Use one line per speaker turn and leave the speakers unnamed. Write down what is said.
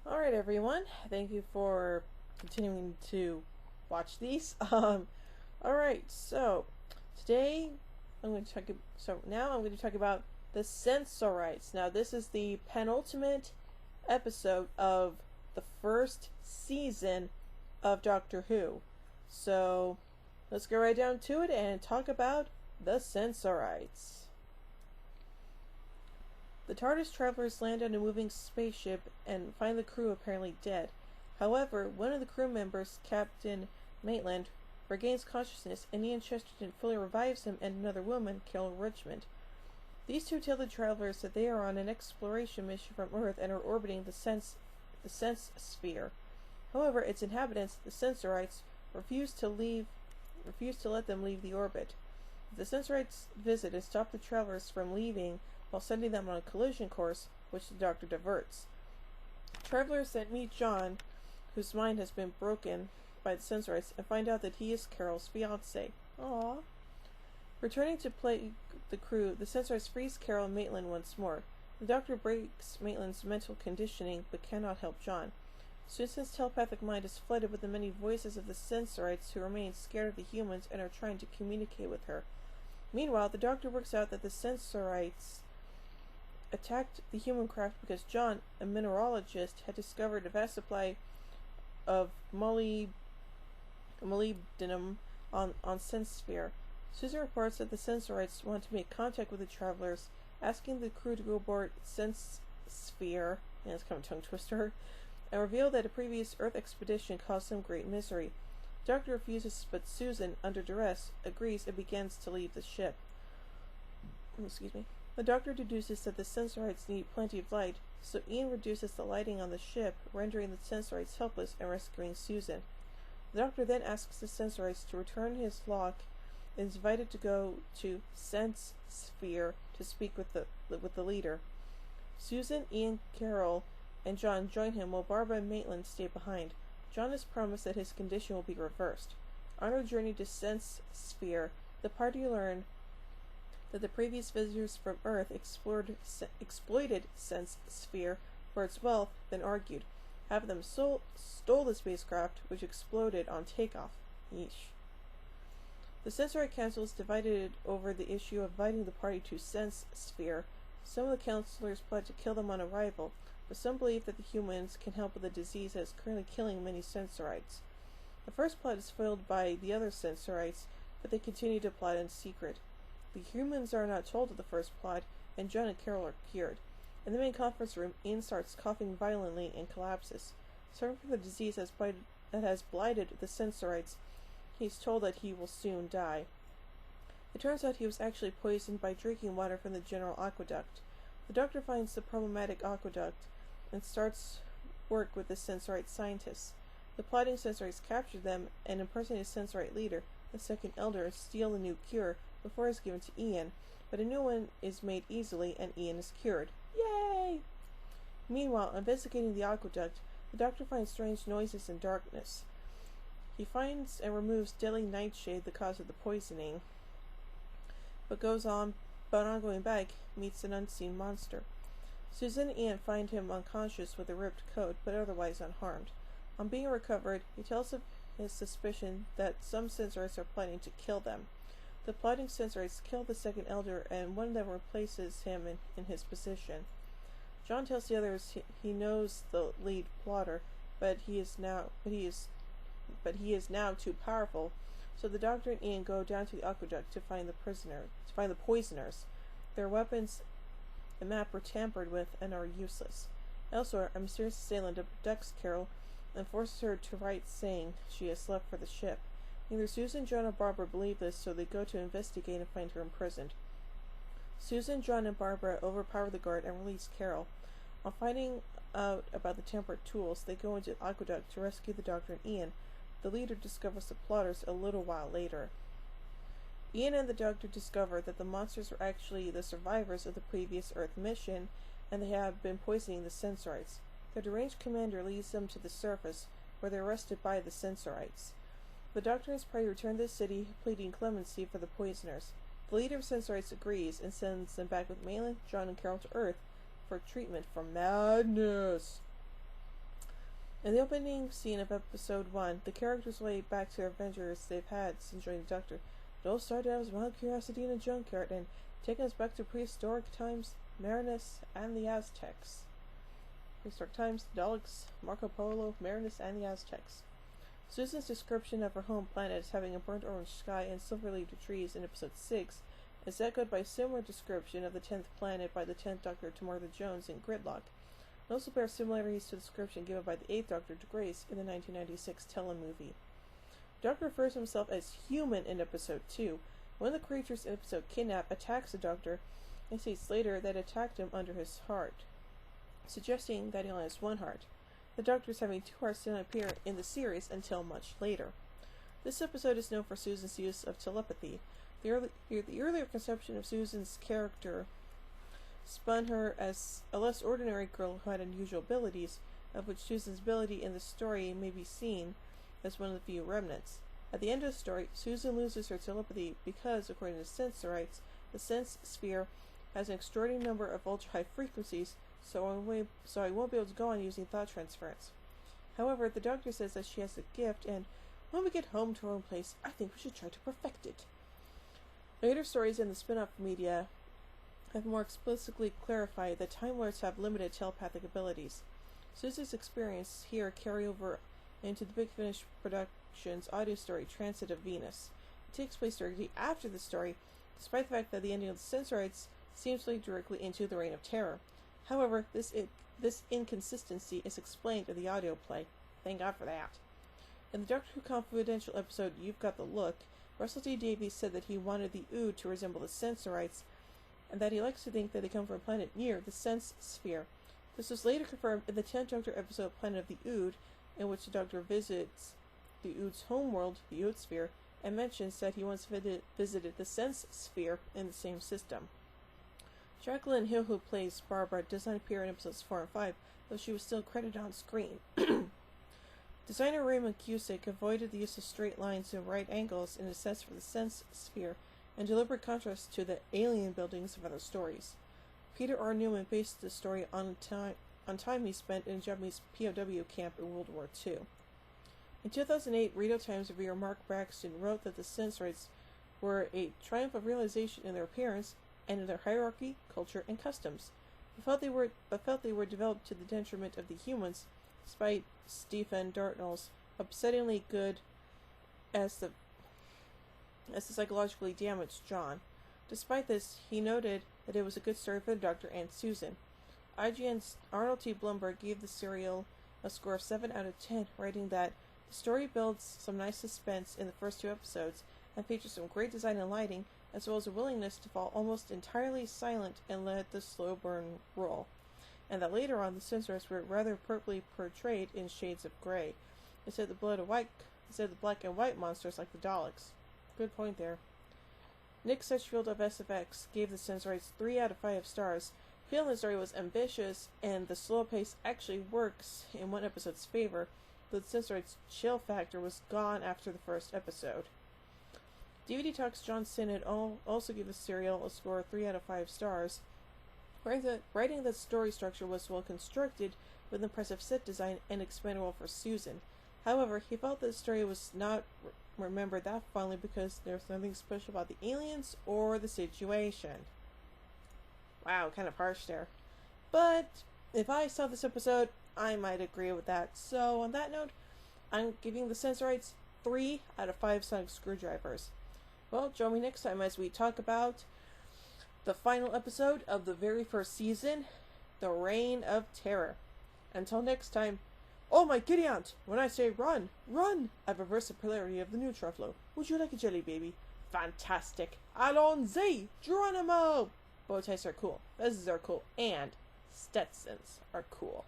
Alright, everyone. Thank you for continuing to watch these. Alright, so today now I'm going to talk about the Sensorites. Now, this is the penultimate episode of the first season of Doctor Who. So, let's go right down to it and talk about the Sensorites. The TARDIS travelers land on a moving spaceship and find the crew apparently dead. However, one of the crew members, Captain Maitland, regains consciousness and Ian Chesterton fully revives him and another woman, Carol Richmond. These two tell the travelers that they are on an exploration mission from Earth and are orbiting the sense sphere. However, its inhabitants, the Sensorites, refuse to let them leave the orbit. The Sensorites visit and stop the travelers from leaving while sending them on a collision course, which the Doctor diverts. Travelers then meet John, whose mind has been broken by the Sensorites, and find out that he is Carol's fiancé. Aww. Returning to plague the crew, the Sensorites freeze Carol and Maitland once more. The Doctor breaks Maitland's mental conditioning, but cannot help John. Susan's telepathic mind is flooded with the many voices of the Sensorites who remain scared of the humans and are trying to communicate with her. Meanwhile, the Doctor works out that the Sensorites attacked the human craft because John, a mineralogist, had discovered a vast supply of molybdenum on Sensphere. Susan reports that the Sensorites want to make contact with the travelers, asking the crew to go aboard Sensphere, and it's kind of a tongue twister, and reveal that a previous Earth expedition caused them great misery. The Doctor refuses, but Susan, under duress, agrees and begins to leave the ship. The Doctor deduces that the Sensorites need plenty of light, so Ian reduces the lighting on the ship, rendering the Sensorites helpless and rescuing Susan. The Doctor then asks the Sensorites to return his lock and is invited to go to Sensphere to speak with the leader. Susan, Ian, Carol, and John join him while Barbara and Maitland stay behind. John is promised that his condition will be reversed. On their journey to Sensphere, the party learn that the previous visitors from Earth exploited Sensphere for its wealth, then argued. Half of them stole the spacecraft, which exploded on takeoff. Yeesh. The Sensorite Council is divided over the issue of inviting the party to Sensphere. Some of the counselors plot to kill them on arrival, but some believe that the humans can help with a disease that is currently killing many Sensorites. The first plot is foiled by the other Sensorites, but they continue to plot in secret. The humans are not told of the first plot, and John and Carol are cured. In the main conference room, Ian starts coughing violently and collapses. Suffering from the disease that has blighted the Sensorites, he is told that he will soon die. It turns out he was actually poisoned by drinking water from the General Aqueduct. The Doctor finds the problematic aqueduct and starts work with the Sensorite scientists. The plotting Sensorites capture them and impersonate a Sensorite leader, the second Elder, and steal the new cure before it's given to Ian, but a new one is made easily and Ian is cured. Yay! Meanwhile, investigating the aqueduct, the Doctor finds strange noises and darkness. He finds and removes deadly nightshade, the cause of the poisoning, but on going back, meets an unseen monster. Susan and Ian find him unconscious with a ripped coat, but otherwise unharmed. On being recovered, he tells of his suspicion that some Sensorites are planning to kill them. The plotting Sensorites kill the second Elder, and one of them replaces him in his position. John tells the others he knows the lead plotter, but he is now too powerful. So the Doctor and Ian go down to the aqueduct to find the poisoners. Their weapons and map were tampered with and are useless. Elsewhere, a mysterious assailant abducts Carol and forces her to write saying she has left for the ship. Neither Susan, John, or Barbara believe this, so they go to investigate and find her imprisoned. Susan, John, and Barbara overpower the guard and release Carol. On finding out about the tempered tools, they go into the aqueduct to rescue the Doctor and Ian. The leader discovers the plotters a little while later. Ian and the Doctor discover that the monsters are actually the survivors of the previous Earth mission, and they have been poisoning the Sensorites. Their deranged commander leads them to the surface, where they are arrested by the Sensorites. The Doctor and his party return to the city, pleading clemency for the poisoners. The leader of Sensorites agrees and sends them back with Maitland, John, and Carol to Earth for treatment for madness. In the opening scene of episode 1, the characters relate back to adventures they've had since joining the Doctor. It all started out as wild curiosity in a junkyard and taking us back to prehistoric times, Marinus and the Aztecs. Prehistoric times, the Daleks, Marco Polo, Marinus, and the Aztecs. Susan's description of her home planet as having a burnt orange sky and silver-leaved trees in episode 6 is echoed by a similar description of the 10th planet by the 10th Doctor to Martha Jones in Gridlock. It also bears similarities to the description given by the 8th Doctor to Grace in the 1996 telemovie. The Doctor refers to himself as human in episode 2. One of the creatures in episode Kidnap attacks the Doctor and states later that it attacked him under his heart, suggesting that he only has one heart. The Doctor's having two hearts did not appear in the series until much later. This episode is known for Susan's use of telepathy. The earlier conception of Susan's character spun her as a less ordinary girl who had unusual abilities, of which Susan's ability in the story may be seen as one of the few remnants. At the end of the story, Susan loses her telepathy because, according to Sensorites, the sense sphere has an extraordinary number of ultra-high frequencies, so I won't be able to go on using thought transference. However, the Doctor says that she has a gift, and when we get home to our own place, I think we should try to perfect it. Later stories in the spin-off media have more explicitly clarified that Time Lords have limited telepathic abilities. Susan's experience here carry over into the Big Finish Productions audio story Transit of Venus. It takes place directly after the story, despite the fact that the ending of the Sensorites seems to lead directly into the Reign of Terror. However, this inconsistency is explained in the audio play. Thank God for that. In the Doctor Who Confidential episode You've Got the Look, Russell T Davies said that he wanted the Ood to resemble the Sensorites, and that he likes to think that they come from a planet near the Sense Sphere. This was later confirmed in the 10th Doctor episode Planet of the Ood, in which the Doctor visits the Ood's homeworld, the Ood Sphere, and mentions that he once visited the Sense Sphere in the same system. Jacqueline Hill, who plays Barbara, does not appear in episodes 4 and 5, though she was still credited on screen. Designer Raymond Cusick avoided the use of straight lines and right angles in a sense for the Sense Sphere, in deliberate contrast to the alien buildings of other stories. Peter R. Newman based the story on time he spent in a Japanese POW camp in World War II. In 2008, Radio Times reviewer Mark Braxton wrote that the Sensorites were a triumph of realization in their appearance and in their hierarchy, culture, and customs, but felt they were developed to the detriment of the humans, despite Stephen Dartnell's upsettingly good as the psychologically damaged John. Despite this, he noted that it was a good story for the Doctor and Susan. IGN's Arnold T. Blumberg gave the serial a score of 7 out of 10, writing that the story builds some nice suspense in the first 2 episodes and features some great design and lighting, as well as a willingness to fall almost entirely silent and let the slow burn roll, and that later on the Sensorites were rather appropriately portrayed in shades of grey, instead of the black and white monsters like the Daleks. Good point there. Nick Setchfield of SFX gave the Sensorites 3 out of 5 stars, feeling the story was ambitious and the slow pace actually works in one episode's favor, though the Sensorites' chill factor was gone after the first episode. DVD Talks John Sinnott also gave the serial a score of 3 out of 5 stars, writing that story structure was well constructed with impressive set design and expandable for Susan. However, he felt that the story was not remembered that fondly because there was nothing special about the aliens or the situation. Wow, kind of harsh there. But if I saw this episode, I might agree with that. So on that note, I'm giving the Sensorites 3 out of 5 sonic screwdrivers. Well, join me next time as we talk about the final episode of the very first season, The Reign of Terror. Until next time, oh my giddy aunt, when I say run, run! I've reversed the polarity of the neutron flow. Would you like a jelly baby? Fantastic! Allons-y! Geronimo! Bow ties are cool, vests are cool, and Stetsons are cool.